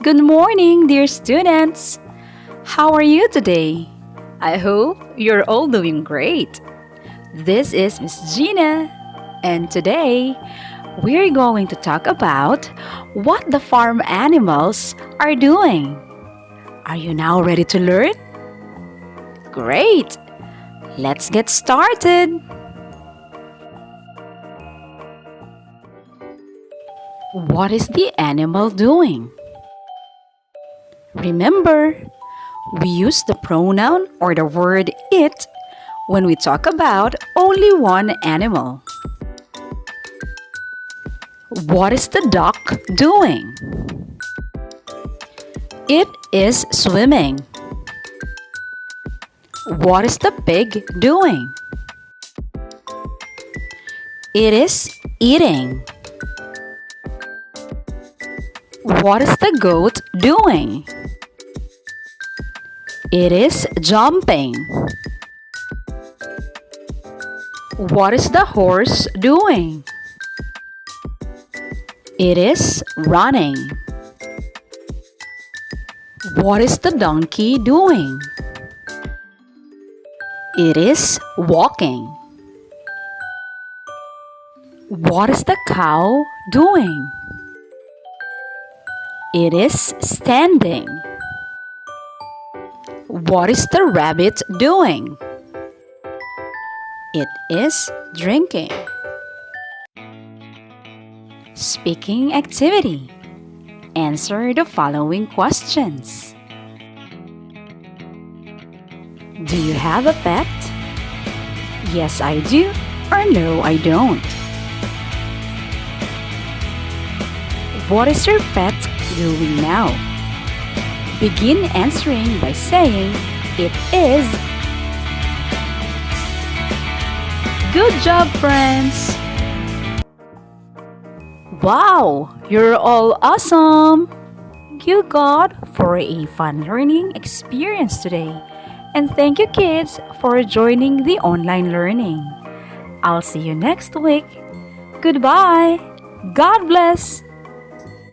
Good morning, dear students. How are you today? I hope you're all doing great. This is Miss Gina, and today we're going to talk about what the farm animals are doing. Are you now ready to learn? Great! Let's get started. What is the animal doing? Remember, we use the pronoun or the word it when we talk about only one animal. What is the duck doing? It is swimming. What is the pig doing? It is eating. What is the goat doing? It is jumping. What is the horse doing? It is running. What is the donkey doing? It is walking. What is the cow doing? It is standing. What is the rabbit doing? It is drinking. Speaking activity. Answer the following questions. Do you have a pet? Yes, I do, or no, I don't. What is your pet doing now? Begin answering by saying, it is. Good job, friends! Wow, you're all awesome! Thank you, God, for a fun learning experience today. And thank you, kids, for joining the online learning. I'll see you next week. Goodbye. God bless.